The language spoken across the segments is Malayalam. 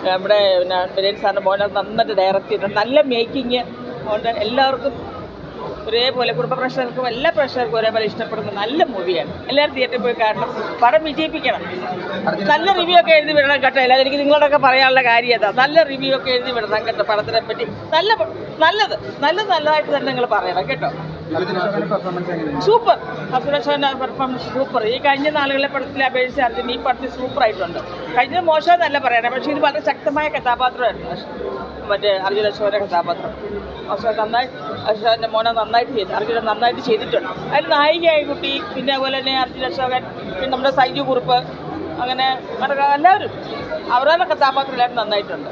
നമ്മുടെ പിന്നെ വിനയൻ സാറിൻ്റെ മോനെ നന്നായിട്ട് ഡയറക്റ്റ് ചെയ്തിട്ടുണ്ട്. നല്ല മേക്കിങ് കൊണ്ട് എല്ലാവർക്കും ഒരേപോലെ കുടുംബ പ്രേക്ഷകർക്കും എല്ലാ പ്രേക്ഷകർക്കും ഒരേപോലെ ഇഷ്ടപ്പെടുന്ന നല്ല മൂവിയാണ്. എല്ലാവരും തിയേറ്ററിൽ പോയി കാണണം, പടം വിജയിപ്പിക്കണം. നല്ല റിവ്യൂ ഒക്കെ എഴുതി വിടണം കേട്ടോ. എല്ലാവരും എനിക്ക് നിങ്ങളോടൊക്കെ പറയാനുള്ള കാര്യം അതാ, നല്ല റിവ്യൂ ഒക്കെ എഴുതി വിടണം കേട്ടോ. പടത്തിനെ പറ്റി നല്ലതായിട്ട് തന്നെ നിങ്ങൾ പറയണം കേട്ടോ. സൂപ്പർ, അർജുനന്റെ പെർഫോമൻസ് സൂപ്പർ. ഈ കഴിഞ്ഞ നാളുകളിലെ പടത്തിലെ അപേക്ഷിച്ച് അർജുൻ ഈ പടത്തിൽ സൂപ്പറായിട്ടുണ്ട്. കഴിഞ്ഞത് മോശമെന്നല്ല പറയണേ, പക്ഷേ ഇത് വളരെ ശക്തമായ കഥാപാത്രമായിരുന്നു. മറ്റേ അർജുന അശോകൻ്റെ കഥാപാത്രം അശോകൻ്റെ മോനെ നന്നായിട്ട് ചെയ്തു, അർജുനൻ നന്നായിട്ട് ചെയ്തിട്ടുണ്ട്. അതിൽ നായികയായ കുട്ടി, പിന്നെ അതുപോലെ തന്നെ അർജുന അശോകൻ, പിന്നെ നമ്മുടെ സൈജു കുറുപ്പ്, അങ്ങനെ എല്ലാവരും അവരുടെ കഥാപാത്രം എല്ലാവരും നന്നായിട്ടുണ്ട്.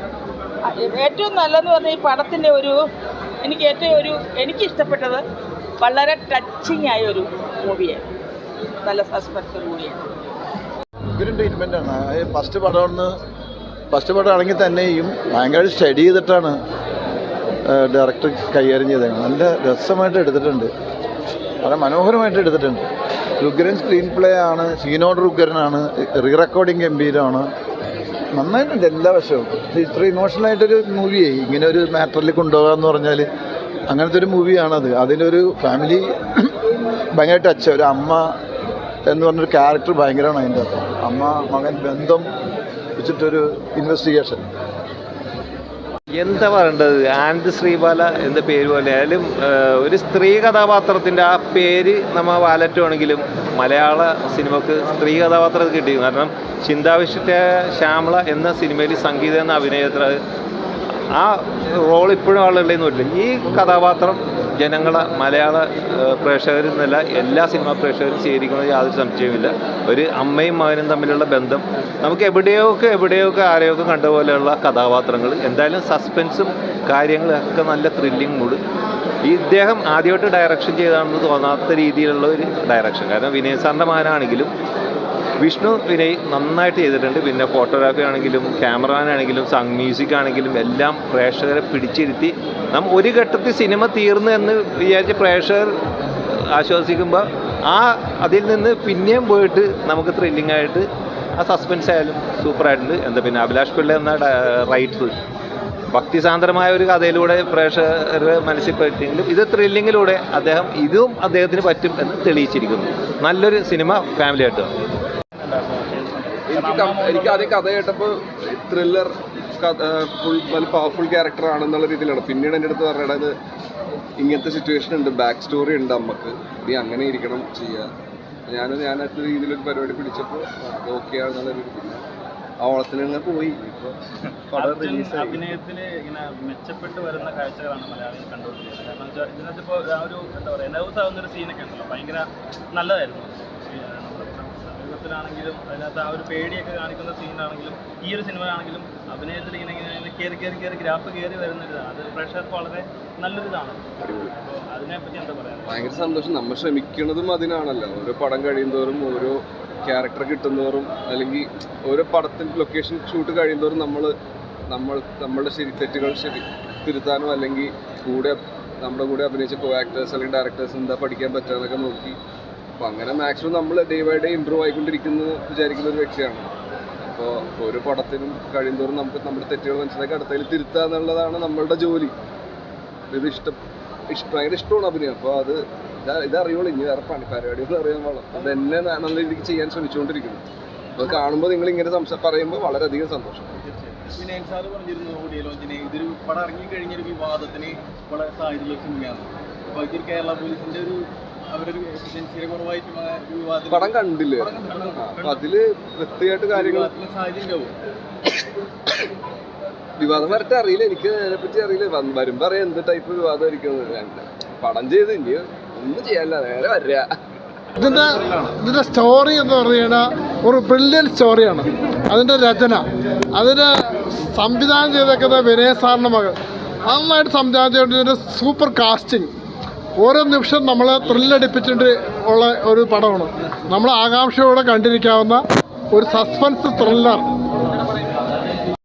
ഏറ്റവും നല്ലതെന്ന് പറഞ്ഞാൽ ഈ പടത്തിൻ്റെ എനിക്ക് ഇഷ്ടപ്പെട്ടത് വളരെ ടച്ചിങ് ആയ ഒരു മൂവിയാണ്. നല്ല സസ്പെൻസ് മൂവിയാണ്. ട്രീറ്റ്മെൻറ്റാണ് ഫസ്റ്റ് പടമാണെങ്കിൽ തന്നെയും ഭയങ്കര സ്റ്റഡി ചെയ്തിട്ടാണ് ഡയറക്ടർ കൈകാര്യം ചെയ്തത്. നല്ല രസമായിട്ട് എടുത്തിട്ടുണ്ട്, വളരെ മനോഹരമായിട്ട് എടുത്തിട്ടുണ്ട്. റുഗ്രൻ സ്ക്രീൻ പ്ലേ ആണ്, സീനോട് റുഗ്രനാണ്, റീ റെക്കോർഡിങ് ഗംഭീരമാണ്, നന്നായിട്ടുണ്ട് എല്ലാ വശവും. ഇത്ര ഇമോഷണലായിട്ടൊരു മൂവിയായി ഇങ്ങനെ ഒരു മാറ്ററിൽ കൊണ്ടുപോകുക എന്ന് പറഞ്ഞാൽ അങ്ങനത്തെ ഒരു മൂവിയാണത്. അതിലൊരു ഫാമിലി ഭയങ്കര ടച്ച്, ഒരു അമ്മ എന്ന് പറഞ്ഞൊരു ക്യാരക്ടർ ഭയങ്കരമാണ് അതിൻ്റെ അകത്ത്. അമ്മ മകൻ ബന്ധം വെച്ചിട്ടൊരു ഇൻവെസ്റ്റിഗേഷൻ. എന്താ പറയേണ്ടത്, ആനന്ദ് ശ്രീബാല എന്ന പേര് പോലെ ആയാലും ഒരു സ്ത്രീ കഥാപാത്രത്തിൻ്റെ ആ പേര് നമ്മൾ വാലറ്റുവാണെങ്കിലും മലയാള സിനിമക്ക് സ്ത്രീ കഥാപാത്രം കിട്ടി. കാരണം ചിന്താവിഷ്ട ശ്യാമള എന്ന സിനിമയിൽ സംഗീത എന്ന അഭിനേത്ര ആ റോൾ ഇപ്പോഴും ആളുകളുടെയെന്ന് വരില്ല. ഈ കഥാപാത്രം ജനങ്ങളെ മലയാള പ്രേക്ഷകരിൽ നിന്നല്ല എല്ലാ സിനിമാ പ്രേക്ഷകരും സ്വീകരിക്കുന്നത് യാതൊരു സംശയവുമില്ല. ഒരു അമ്മയും മകനും തമ്മിലുള്ള ബന്ധം നമുക്ക് എവിടെയൊക്കെ ആരെയൊക്കെ കണ്ട പോലെയുള്ള കഥാപാത്രങ്ങൾ. എന്തായാലും സസ്പെൻസും കാര്യങ്ങളും ഒക്കെ നല്ല ത്രില്ലിംഗ് മൂഡ്. ഇദ്ദേഹം ആദ്യമായിട്ട് ഡയറക്ഷൻ ചെയ്താണെന്ന് തോന്നാത്ത രീതിയിലുള്ള ഒരു ഡയറക്ഷൻ. കാരണം വിനയ് സാറിൻ്റെ മകനാണെങ്കിലും വിഷ്ണു വിനയ് നന്നായിട്ട് ചെയ്തിട്ടുണ്ട്. പിന്നെ ഫോട്ടോഗ്രാഫി ആണെങ്കിലും ക്യാമറാമാൻ ആണെങ്കിലും മ്യൂസിക് ആണെങ്കിലും എല്ലാം പ്രേക്ഷകരെ പിടിച്ചിരുത്തി. ഒരു ഘട്ടത്തിൽ സിനിമ തീർന്നു എന്ന് വിചാരിച്ച് പ്രേക്ഷകർ ആശ്വസിക്കുമ്പോൾ അതിൽ നിന്ന് പിന്നെയും പോയിട്ട് നമുക്ക് ത്രില്ലിംഗ് ആയിട്ട് ആ സസ്പെൻസ് ആയാലും സൂപ്പറായിട്ടുണ്ട്. പിന്നെ അഭിലാഷ് പിള്ള എന്ന റൈറ്റർ ഭക്തിസാന്ദ്രമായ ഒരു കഥയിലൂടെ പ്രേക്ഷകരുടെ മനസ്സിൽ പറ്റിയെങ്കിലും ഇത് ത്രില്ലിങ്ങിലൂടെ അദ്ദേഹത്തിന് പറ്റും എന്ന് തെളിയിച്ചിരിക്കുന്നു. നല്ലൊരു സിനിമ ഫാമിലി ആയിട്ട്. എനിക്ക് ആദ്യം കഥ കേട്ടപ്പോൾ ത്രില്ലർ നല്ല പവർഫുൾ ക്യാരക്ടർ ആണെന്നുള്ള രീതിയിലാണ്. പിന്നീട് എൻ്റെ അടുത്ത് പറയണത് ഇങ്ങനത്തെ സിറ്റുവേഷൻ ഉണ്ട്, ബാക്ക് സ്റ്റോറി ഉണ്ട് അമ്മക്ക്, നീ അങ്ങനെ ഇരിക്കണം ചെയ്യുക. ഞാനത്തെ രീതിയിലൊരു പരിപാടി പിടിച്ചപ്പോൾ അത് ഓക്കെ ആണെന്നുള്ള രീതിയിൽ ആ ഓളത്തിന് തന്നെ പോയി. അഭിനയത്തിന് ഇങ്ങനെ മെച്ചപ്പെട്ട് വരുന്ന കാഴ്ചകളാണ് മലയാളികൾ കണ്ടുകൊണ്ടിരിക്കുന്നത്. കാരണം വെച്ചാൽ ഇതിനകത്തിപ്പോൾ ഒരു എന്താ പറയുക, നെർവസ് ആവുന്നൊരു സീനൊക്കെ ഉണ്ടല്ലോ, ഭയങ്കര നല്ലതായിരുന്നു. ാണെങ്കിലും അതിനകത്ത് ആ ഒരു പേടിയൊക്കെ കാണിക്കുന്ന സീനാണെങ്കിലും ഈ ഒരു സിനിമയിലാണെങ്കിലും അഭിനയത്തിൽ ഇങ്ങനെ കയറി ഗ്രാഫ് കയറി വരുന്നൊരിതാണ്. അത് പ്രേക്ഷകർക്ക് വളരെ നല്ലൊരിതാണ്. അപ്പോൾ അതിനെപ്പറ്റി എന്താ പറയുക? ഭയങ്കര സന്തോഷം. നമ്മൾ ശ്രമിക്കുന്നതും അതിനാണല്ലോ. ഓരോ പടം കഴിയുന്തോറും ഓരോ ക്യാരക്ടർ കിട്ടുന്നതോറും അല്ലെങ്കിൽ ഓരോ പടത്തിൻ്റെ ലൊക്കേഷൻ ഷൂട്ട് കഴിയുന്തോറും നമ്മളുടെ തെറ്റുകൾ തിരുത്താനോ അല്ലെങ്കിൽ നമ്മുടെ കൂടെ അഭിനയിച്ച കോ ആക്ടേഴ്സ് അല്ലെങ്കിൽ ഡയറക്ടേഴ്സ് എന്താ പഠിക്കാൻ പറ്റുക നോക്കി. അപ്പോൾ അങ്ങനെ മാക്സിമം നമ്മൾ ഡേ ബൈ ഡേ ഇമ്പ്രൂവ് ആയിക്കൊണ്ടിരിക്കുന്നു വിചാരിക്കുന്ന ഒരു വ്യക്തിയാണ്. അപ്പോൾ ഓരോ പടത്തിനും കഴിയുന്തോറും നമുക്ക് നമ്മുടെ തെറ്റുകൾ മനസ്സിലാക്കി അടുത്തതിൽ തിരുത്തുക എന്നുള്ളതാണ് നമ്മളുടെ ജോലി. ഇത് ഭയങ്കര ഇഷ്ടമാണ് അഭിനയം. അപ്പോൾ ഇതറിയുള്ളൂ, ഇനി വേറെ പരിപാടിയൊന്നും അറിയാൻ പാടില്ല. അത് എന്നെ നല്ല രീതിക്ക് ചെയ്യാൻ ശ്രമിച്ചുകൊണ്ടിരിക്കുന്നു. അപ്പോൾ കാണുമ്പോൾ നിങ്ങൾ ഇങ്ങനെ പറയുമ്പോൾ വളരെയധികം സന്തോഷം. വിനയൻ സാറ് പറഞ്ഞിരുന്നു ഓഡിയോ ലോഞ്ചിന് ഇതൊരു പടം ഇറങ്ങിക്കഴിഞ്ഞൊരു വിവാദത്തിന് വളരെ സാധ്യതയുള്ള സിനിമയാണ്. അപ്പോൾ ഇതൊരു കേരള പോലീസിൻ്റെ പടം കണ്ടില്ലേ? അപ്പൊ അതില് വ്യക്തിയായിട്ട് കാര്യങ്ങൾ വിവാദം വരട്ടെ, അറിയില്ല, എനിക്ക് അതിനെപ്പറ്റി അറിയില്ല. വരുമ്പോ അറിയാം എന്ത് ടൈപ്പ് വിവാദം ആയിരിക്കും. പടം ചെയ്ത് ഇനി ഒന്നും ചെയ്യാനില്ല, നേരെ വരിക. ഇതിൻ്റെ സ്റ്റോറി എന്ന് പറഞ്ഞു കഴിഞ്ഞാൽ ഒരു ബ്രില്യൻ സ്റ്റോറിയാണ്. അതിൻ്റെ രചന, അതിന് സംവിധാനം ചെയ്തേക്കുന്നത് വിനയ് സാറിൻ്റെ മകൻ നന്നായിട്ട് സംവിധാനം ചെയ്തിട്ട് സൂപ്പർ കാസ്റ്റിംഗ്. ഓരോ നിമിഷം നമ്മളെ ത്രില്ലടിപ്പിച്ചിട്ട് ഉള്ള ഒരു പടമാണ്. നമ്മൾ ആകാംക്ഷയോടെ കണ്ടിരിക്കാവുന്ന ഒരു സസ്പെൻസ് ത്രില്ലർ.